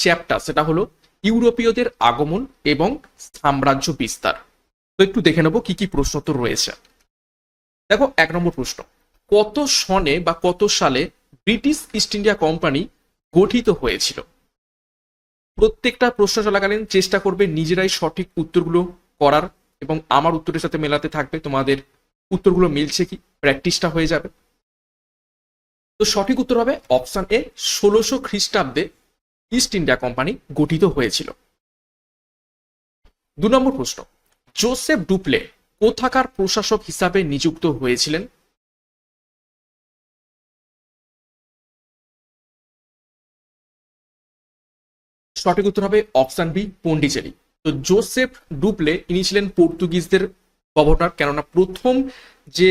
Chapter সেটা হলো ইউরোপীয়দের আগমন এবং সাম্রাজ্য বিস্তার। তো একটু দেখে নেবো কি কি প্রশ্ন তো রয়েছে। দেখো 1 নম্বর প্রশ্ন, কত সনে বা কত সালে ব্রিটিশ ইস্ট ইন্ডিয়া কোম্পানি গঠিত হয়েছিল? প্রত্যেকটা প্রশ্ন চলাকালীন চেষ্টা করবে নিজেরাই সঠিক উত্তরগুলো করার, এবং আমার উত্তরের সাথে মেলাতে থাকবে, তোমাদের উত্তরগুলো মিলছে কি, প্র্যাকটিসটা হয়ে যাবে। তো সঠিক উত্তর হবে অপশন এ, 1600 খ্রিস্টাব্দে ইস্ট ইন্ডিয়া কোম্পানি গঠিত হয়েছিল। 2 নম্বর প্রশ্ন, জোসেফ ডুপ্লে কোথাকার প্রশাসক হিসাবে নিযুক্ত হয়েছিলেন? সঠিক উত্তর হবে অপশন বি, পন্ডিচেরি। তো জোসেফ ডুপ্লে ইনি ছিলেন পর্তুগিজদের গভর্নর, কেননা প্রথম যে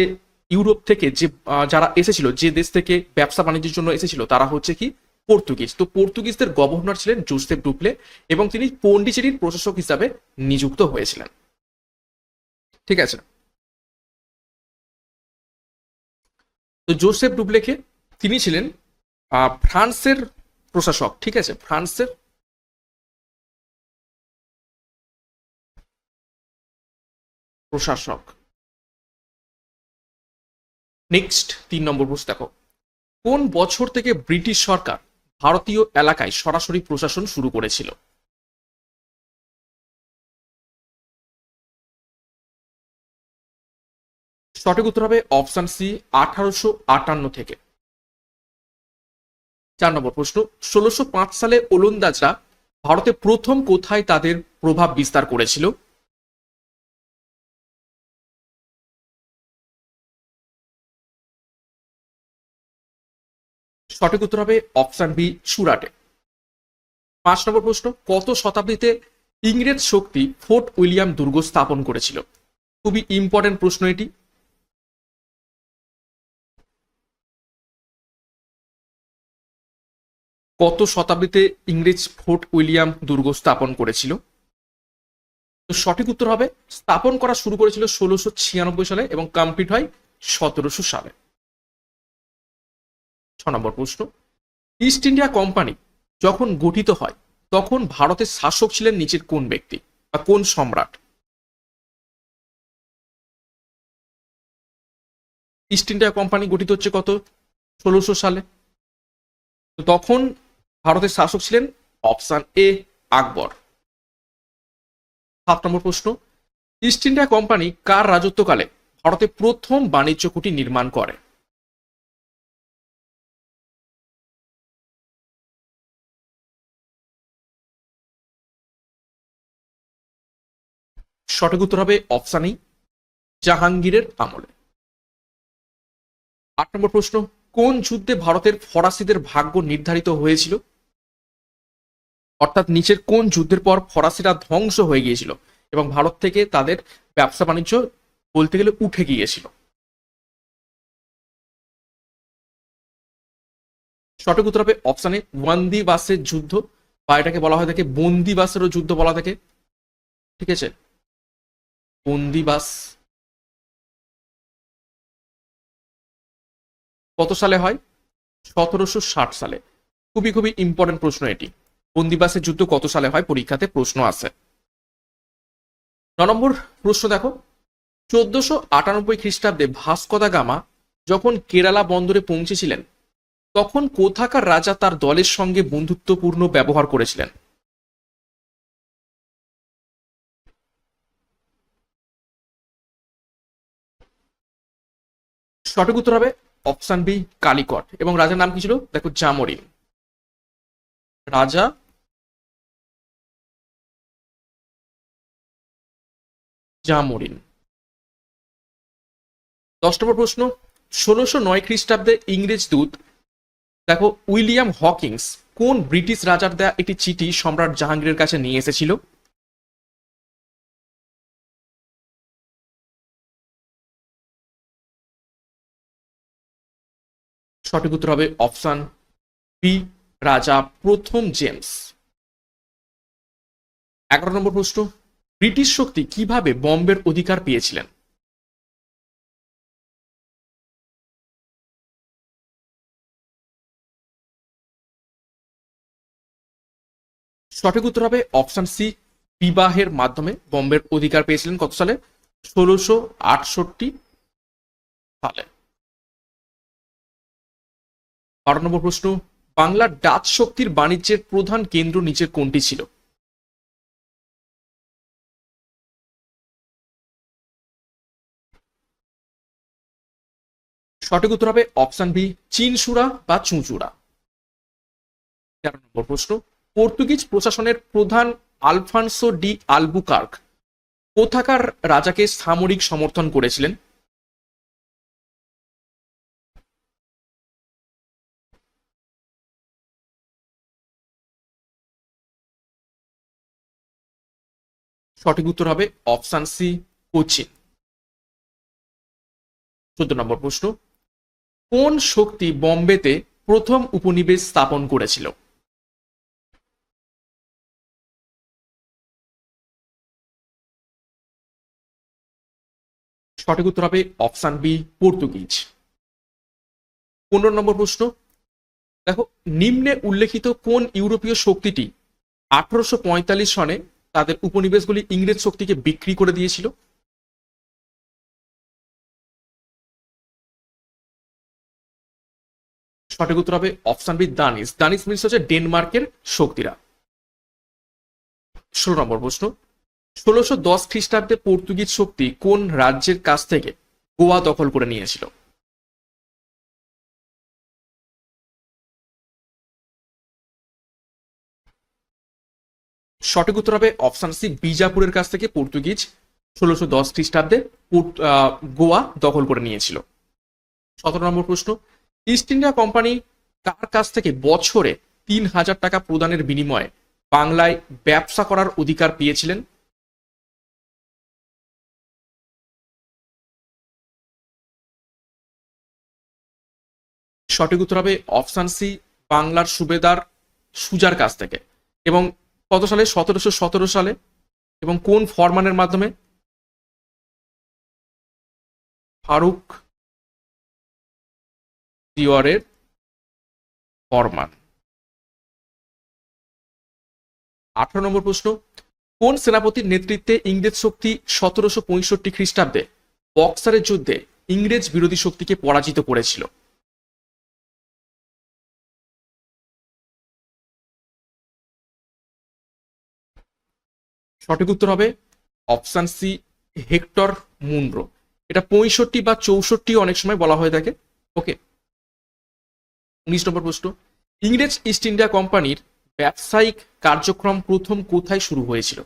ইউরোপ থেকে যে যারা এসেছিল, যে দেশ থেকে ব্যবসা বাণিজ্যের জন্য এসেছিল, তারা হচ্ছে কি পর্তুগিজ। তো পর্তুগিজদের গভর্নর ছিলেন জোসেফ ডুপ্লে, এবং তিনি পন্ডিচেরির প্রশাসক হিসাবে নিযুক্ত হয়েছিলেন। ঠিক আছে। তো জোসেফ ডুপ্লেকে তিনি ছিলেন ফ্রান্সের প্রশাসক। ঠিক আছে, ফ্রান্সের প্রশাসক। নেক্সট 3 নম্বর প্রশ্ন দেখো, কোন বছর থেকে ব্রিটিশ সরকার ভারতীয় এলাকায় সরাসরি প্রশাসন শুরু করেছিল? সঠিক উত্তর হবে অপশন সি, 1858 থেকে। 4 নম্বর প্রশ্ন, 1605 সালে ওলন্দাজরা ভারতে প্রথম কোথায় তাদের প্রভাব বিস্তার করেছিল? সঠিক উত্তর হবে অপশন বি, সুরাটে। 5 নম্বর প্রশ্ন, কত শতাব্দীতে ইংরেজ শক্তি ফোর্ট উইলিয়াম দুর্গ স্থাপন করেছিল? খুবই ইম্পর্টেন্ট প্রশ্ন এটি। কত শতাব্দীতে ইংরেজ ফোর্ট উইলিয়াম দুর্গ স্থাপন করেছিল? তো সঠিক উত্তর হবে, স্থাপন করা শুরু করেছিল 1696 সালে এবং কমপ্লিট হয় 1700 সালে। 6 নম্বর প্রশ্ন, ইস্ট ইন্ডিয়া কোম্পানি যখন গঠিত হয় তখন ভারতের শাসক ছিলেন নিচের কোন ব্যক্তি বা কোন সম্রাট? ইস্ট ইন্ডিয়া কোম্পানি গঠিত হচ্ছে কত, 1600 সালে। তো তখন ভারতের শাসক ছিলেন অপশন এ, আকবর। 7 নম্বর প্রশ্ন, ইস্ট ইন্ডিয়া কোম্পানি কার রাজত্বকালে ভারতে প্রথম বাণিজ্য কুঠি নির্মাণ করে? সঠিক উত্তর হবে অপশন ই, জাহাঙ্গীরের আমলে। 8 নম্বর প্রশ্ন, কোন যুদ্ধে ভারতের ফরাসিদের ভাগ্য নির্ধারিত হয়েছিল? অর্থাৎ নিচের কোন যুদ্ধের পর ফরাসিরা ধ্বংস হয়ে গিয়েছিল এবং ভারত থেকে তাদের ব্যবসা বাণিজ্য বলতে গেলে উঠে গিয়েছিল? সঠিক উত্তর হবে অপশানে ওয়ান্দিবাসের যুদ্ধ, বা এটাকে বলা হয় থাকে বন্দিবাসেরও যুদ্ধ বলা থাকে। ঠিক আছে, বন্দিবাস কত সালে হয়? 1760 সালে। খুবই খুবই ইম্পর্টেন্ট প্রশ্ন এটি। বন্দিবাসের যুদ্ধ কত সালে হয়, পরীক্ষাতে প্রশ্ন আছে। 9 নম্বর প্রশ্ন দেখো, 1498 খ্রিস্টাব্দে ভাস্কো দা গামা যখন কেরালা বন্দরে পৌঁছেছিলেন, তখন কোথাকার রাজা তার দলের সঙ্গে বন্ধুত্বপূর্ণ ব্যবহার করেছিলেন? সঠিক উত্তর হবে অপশন বি, কালিকট। এবং রাজার নাম কি ছিল, দেখো জামোরিন। রাজা জামোরিন। 10 নম্বর প্রশ্ন, 1609 খ্রিস্টাব্দে ইংরেজ দূত দেখো উইলিয়াম হকিংস কোন ব্রিটিশ রাজার দেয়া একটি চিঠি সম্রাট জাহাঙ্গীরের কাছে নিয়ে এসেছিল? সঠিক উত্তর হবে অপশন বি, রাজা প্রথম জেমস। 11 নম্বর প্রশ্ন, ব্রিটিশ শক্তি কিভাবে বম্বের অধিকার পেয়েছিলেন? সঠিক উত্তর হবে অপশন সি, বিবাহের মাধ্যমে বোম্বের অধিকার পেয়েছিলেন কত সালে? 1668 সালে। 12 নম্বর প্রশ্ন, বাংলার ডাচ শক্তির বাণিজ্যের প্রধান কেন্দ্র নিচের কোনটি ছিল? সঠিক উত্তর হবে অপশন বি, চিনসুরা বা চুঁচুড়া। 13 নম্বর প্রশ্ন, পর্তুগিজ প্রশাসনের প্রধান আলফানসো ডি আলবুকার্ক কোথাকার রাজাকে সামরিক সমর্থন করেছিলেন? সঠিক উত্তর হবে অপশন সি, কোচিন। 14 নম্বর প্রশ্ন, কোন শক্তি বোম্বেতে প্রথম উপনিবেশ স্থাপন করেছিল? সঠিক উত্তর হবে অপশন বি, পর্তুগিজ। 15 নম্বর প্রশ্ন, দেখো, নিম্নে উল্লেখিত কোন ইউরোপীয় শক্তিটি 1845 সনে তাদের উপনিবেশগুলি ইংরেজ শক্তিকে বিক্রি করে দিয়েছিল? সঠিক উত্তর হবে option B, Danish. Danish means হচ্ছে ডেনমার্কের শক্তিরা। 16 নম্বর প্রশ্ন, 1610 খ্রিস্টাব্দে পর্তুগিজ শক্তি কোন রাজ্যের কাছ থেকে গোয়া দখল করে নিয়েছিল? সঠিক উত্তর হবে অপশন সি, বিজাপুরের কাছ থেকে পর্তুগিজ 1610 খ্রিস্টাব্দে গোয়া দখল করে নিয়েছিল। 17 নম্বর প্রশ্ন, ইস্ট ইন্ডিয়া কোম্পানি কার কাছ থেকে বছরে 3000 টাকা প্রদানের বিনিময়ে বাংলায় ব্যবসা করার অধিকার পেয়েছিলেন? সঠিক উত্তর হবে অপশন সি, বাংলার সুবেদার সুজার কাছ থেকে। এবং কত সালে? 1717 সালে। এবং কোন ফরমানের মাধ্যমে? ফারুক দিওয়ারের ফরমান। 18 নম্বর প্রশ্ন, কোন সেনাপতির নেতৃত্বে ইংরেজ শক্তি 1765 খ্রিস্টাব্দে বক্সারের যুদ্ধে ইংরেজ বিরোধী শক্তিকে পরাজিত করেছিল? সঠিক উত্তর হবে অপশন সি, হেক্টর মুনরো। এটা 65 বা 64 অনেক সময় বলা হয়ে থাকে। ওকে। 19 নম্বর প্রশ্ন, ইংরেজ ইস্ট ইন্ডিয়া কোম্পানির ব্যবসায়িক কার্যক্রম প্রথম কোথায় শুরু হয়েছিল?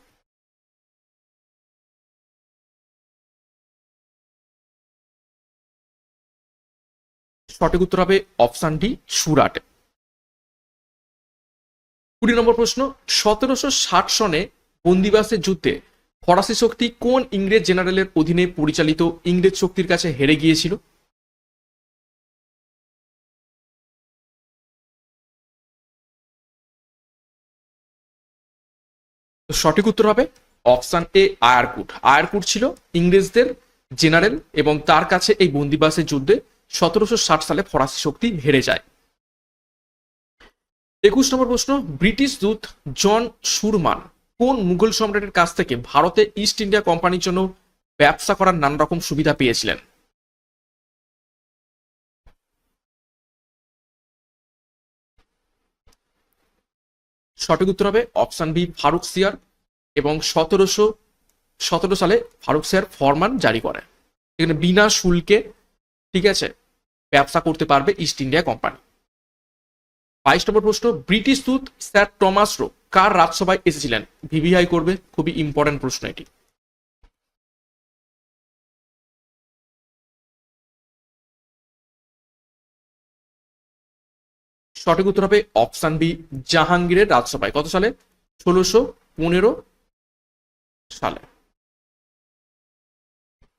সঠিক উত্তর হবে অপশন ডি, সুরাটে। 20 নম্বর প্রশ্ন, 1760 সনে বন্দিবাসের যুদ্ধে ফরাসি শক্তি কোন ইংরেজ জেনারেলের অধীনে পরিচালিত ইংরেজ শক্তির কাছে হেরে গিয়েছিল? তো সঠিক উত্তর হবে অপশন এ, আয়ারকুট। আয়ারকুট ছিল ইংরেজদের জেনারেল এবং তার কাছে এই বন্দিবাসের যুদ্ধে 1760 সালে ফরাসি শক্তি হেরে যায়। 21 নম্বর প্রশ্ন, ব্রিটিশ দূত জন সুরমান কোন মুঘল সম্রাটের কাছ থেকে ভারতে ইস্ট ইন্ডিয়া কোম্পানির জন্য ব্যবসা করার নানা রকম সুবিধা পেয়েছিলেন? সঠিক উত্তর হবে অপশন বি, ফারুক সিয়ার। এবং 1717 সালে ফারুক সিয়ার ফরমান জারি করে, এখানে বিনা শুল্কে, ঠিক আছে, ব্যবসা করতে পারবে ইস্ট ইন্ডিয়া কোম্পানি। 22 নম্বর প্রশ্ন, ব্রিটিশ দূত স্যার টমাস রো কার রাজসভায় এসেছিলেন? ভিভিআই করবে, খুবই ইম্পর্টেন্ট প্রশ্ন এটি। সঠিক উত্তর হবে অপশন বি, জাহাঙ্গীরের রাজসভায়। কত সালে? 1615 সালে।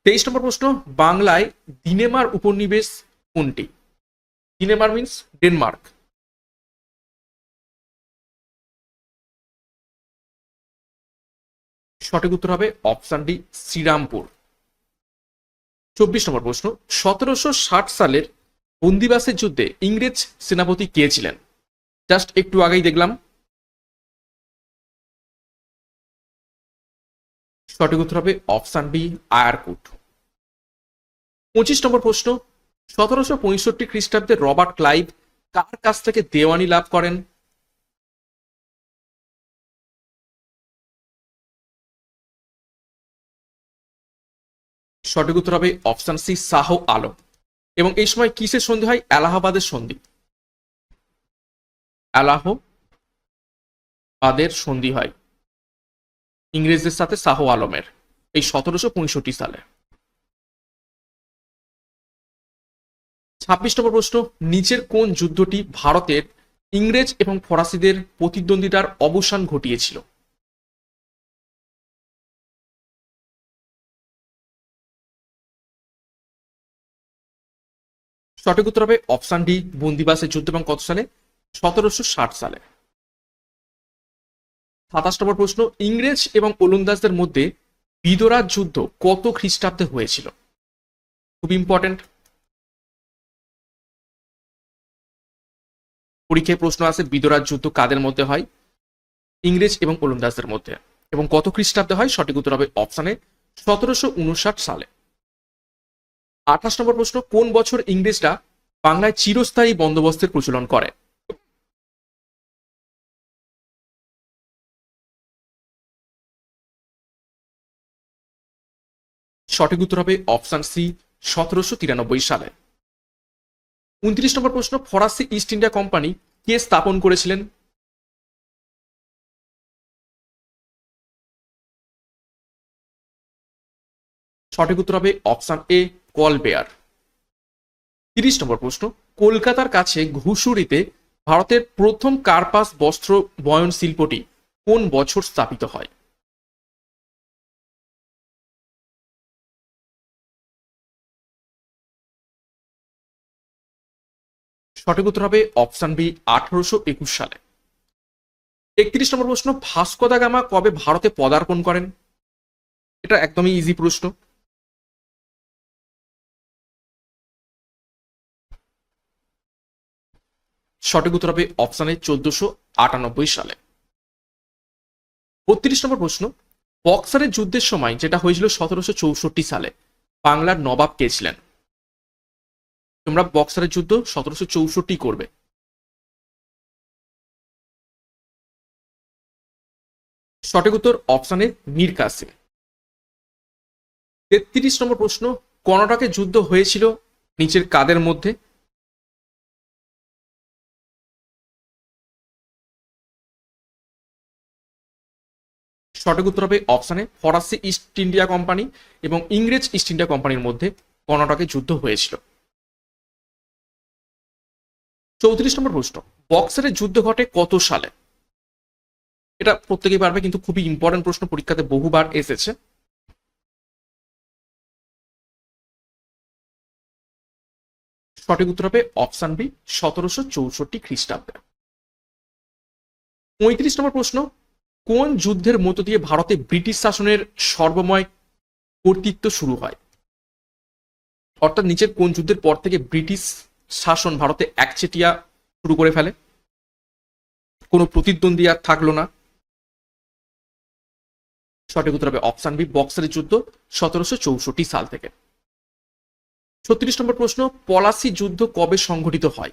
23 নম্বর প্রশ্ন, বাংলায় দিনেমার উপনিবেশ কোনটি? দিনেমার মিন্স ডেনমার্ক। সঠিক উত্তর হবে অপশন ডি, শ্রীরামপুর। 24 নম্বর প্রশ্ন, 1760 সালের বন্দিবাসের যুদ্ধে ইংরেজ সেনাপতি কে ছিলেন? জাস্ট একটু আগেই দেখলাম। সঠিক উত্তর হবে অপশন বি, আয়ারকুট। 25 নম্বর প্রশ্ন, 1765 খ্রিস্টাব্দে রবার্ট ক্লাইভ কার কাছ থেকে দেওয়ানি লাভ করেন? সঠিক উত্তর হবে অপশন সি, শাহ আলম। এবং এই সময় কিসের সন্ধি হয়? এলাহাবাদের সন্ধি। এলাহাবাদের সন্ধি হয় ইংরেজদের সাথে শাহ আলমের, এই 1765 সালে। 26 নম্বর প্রশ্ন, নিচের কোন যুদ্ধটি ভারতের ইংরেজ এবং ফরাসিদের প্রতিদ্বন্দ্বিতার অবসান ঘটিয়েছিল? সঠিক উত্তর হবে অপশন ডি, বন্দিবাসের যুদ্ধ। এবং কত সালে? 1760 সালে। 27 নম্বর প্রশ্ন, ইংরেজ এবং ওলন্দাজদের মধ্যে বিদোরাজ যুদ্ধ কত খ্রিস্টাব্দে হয়েছিল? খুব ইম্পর্টেন্ট, পরীক্ষায় প্রশ্ন আছে বিদোরাজ যুদ্ধ কাদের মধ্যে হয়? ইংরেজ এবং ওলন্দাজদের মধ্যে। এবং কত খ্রিস্টাব্দে হয়? সঠিক উত্তর হবে অপশনে 1759 সালে। 28 নম্বর প্রশ্ন, কোন বছর ইংরেজরা বাংলায় চিরস্থায়ী বন্দোবস্তের প্রচলন করে? সঠিক উত্তর হবে অপশন সি, 1793 সালে। 29 নম্বর প্রশ্ন, ফরাসি ইস্ট ইন্ডিয়া কোম্পানি কে স্থাপন করেছিলেন? সঠিক উত্তর হবে অপশন এ, কলবেয়ার। 30 নম্বর প্রশ্ন, কলকাতার কাছে ঘুষুরিতে ভারতের প্রথম কার্পাস বস্ত্র বয়ন শিল্পটি কোন বছর স্থাপিত হয়? সঠিক উত্তর হবে অপশন বি, 1821 সালে। 31 নম্বর প্রশ্ন, ভাস্কো দা গামা কবে ভারতে পদার্পণ করেন? এটা একদমই ইজি প্রশ্ন। সঠিক উত্তর হবে অপশন এ, 1498 সালে। 32 নম্বর প্রশ্ন, বক্সারের যুদ্ধের সময় যেটা হয়েছিল 1764 সালে, বাংলার নবাব কে ছিলেন? তোমরা বক্সারের যুদ্ধ 1764 করবে। সঠিক উত্তর অপশন এ, মীর কাসিম। 33 নম্বর প্রশ্ন, কর্ণাটকের যুদ্ধ হয়েছিল নিচের কাদের মধ্যে? সঠিক উত্তর হবে অপশন এ, ফরাসি ইস্ট ইন্ডিয়া কোম্পানি এবং ইংরেজ ইস্ট ইন্ডিয়া কোম্পানির মধ্যে কর্ণাটকে যুদ্ধ হয়েছিল। 34 নম্বর প্রশ্ন, বক্সারের যুদ্ধ ঘটে কত সালে? এটা প্রত্যেকেই পারবে, কিন্তু খুবই ইম্পর্টেন্ট প্রশ্ন, পরীক্ষাতে বহুবার এসেছে। সঠিক উত্তর হবে অপশন বি, 1764 খ্রিস্টাব্দে। 35 নম্বর প্রশ্ন, কোন যুদ্ধের মধ্য দিয়ে ভারতে ব্রিটিশ শাসনের সর্বময় কর্তৃত্ব শুরু হয়? অর্থাৎ নিচের কোন যুদ্ধের পর থেকে ব্রিটিশ শাসন ভারতে একচেটিয়া শুরু করে ফেলে, কোনো প্রতিদ্বন্দ্বী আর থাকলো না? সঠিক উত্তর হবে অপশন বি, বক্সারের যুদ্ধ 1764 সাল থেকে। 36 নম্বর প্রশ্ন, পলাশি যুদ্ধ কবে সংঘটিত হয়?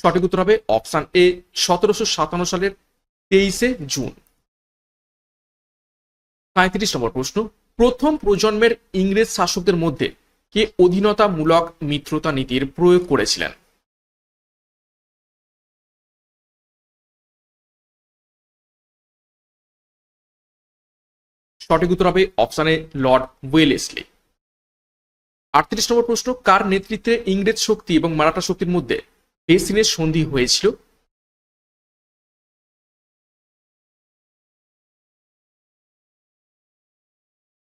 সঠিক উত্তর হবে অপশন এ, 1757 সালের 23 জুন। 35 নম্বর প্রশ্ন, প্রথম প্রজন্মের ইংরেজ শাসকদের মধ্যে কে অধীনতামূলক মিত্রতা নীতির প্রয়োগ করেছিলেন? সঠিক উত্তর হবে অপশন এ, লর্ড ওয়েলেসলি। 38 নম্বর প্রশ্ন, কার নেতৃত্বে ইংরেজ শক্তি এবং মারাঠা শক্তির মধ্যে বেসিনের সন্ধি হয়েছিল?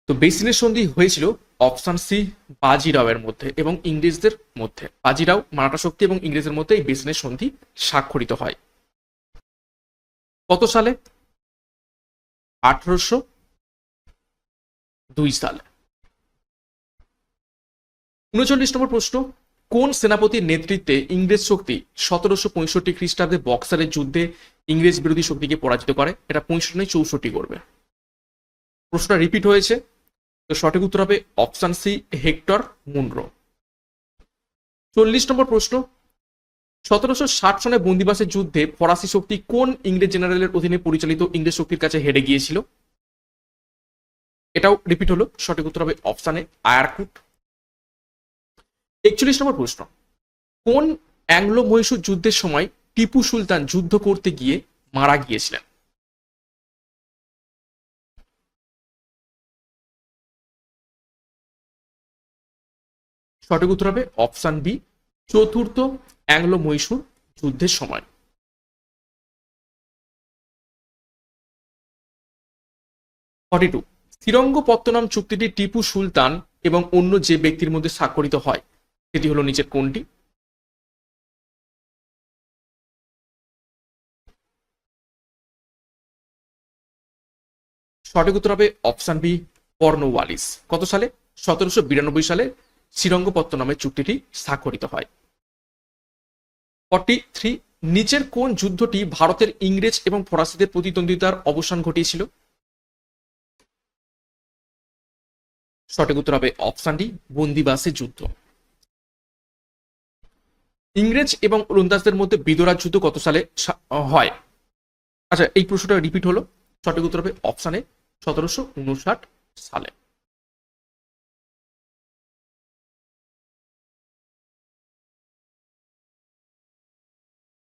তো বেসিনের সন্ধি হয়েছিল অপশন সি, বাজিরাওয়ের মধ্যে এবং ইংরেজদের মধ্যে। বাজিরাও, মারাঠা শক্তি এবং ইংরেজদের মধ্যে এই বেসিনের সন্ধি স্বাক্ষরিত হয়। কত সালে? 1802 সালে। 39 নম্বর প্রশ্ন, কোন সেনাপতির নেতৃত্বে ইংরেজ শক্তি 1765 খ্রিস্টাব্দে বক্সারের যুদ্ধে ইংরেজ বিরোধী শক্তিকে পরাজিত করে? এটা 65 করবে। প্রশ্নটা রিপিট হয়েছে, তো সঠিক উত্তর হবে অপশন সি, হেক্টর মুনরো। 40 নম্বর প্রশ্ন, 1760 সনে বন্দিবাসের যুদ্ধে ফরাসি শক্তি কোন ইংরেজ জেনারেলের অধীনে পরিচালিত ইংরেজ শক্তির কাছে হেরে গিয়েছিল? এটাও রিপিট হলো, সঠিক উত্তর হবে অপশানে আয়ারকুট। 41 নম্বর প্রশ্ন, কোন অ্যাংলো মহীশূর যুদ্ধের সময় টিপু সুলতান যুদ্ধ করতে গিয়ে মারা গিয়েছিলেন? সঠিক উত্তর হবে অপশন বি, চতুর্থ অ্যাংলো মহীশূর যুদ্ধের সময়। 42, শ্রীরঙ্গপত্তনম চুক্তিটি টিপু সুলতান এবং অন্য যে ব্যক্তির মধ্যে স্বাক্ষরিত হয় সেটি হলো নিচের কোনটি? সঠিক উত্তর হবে অপশন বি, কর্নওয়ালিস। কত সালে? 1792 সালে শ্রীরঙ্গপত্তনমের চুক্তিটি স্বাক্ষরিত হয়। 43, নিচের কোন যুদ্ধটি ভারতের ইংরেজ এবং ফরাসিদের প্রতিদ্বন্দ্বিতার অবসান ঘটিয়েছিল? সঠিক উত্তর হবে অপশন ডি, বন্দিবাসের যুদ্ধ। ইংরেজ এবং ওলন্দাজদের মধ্যে বিদোরার যুদ্ধ কত সালে হয়? আচ্ছা, এই প্রশ্নটা রিপিট হলো, সঠিক উত্তর হবে অপশানে 1759 সালে।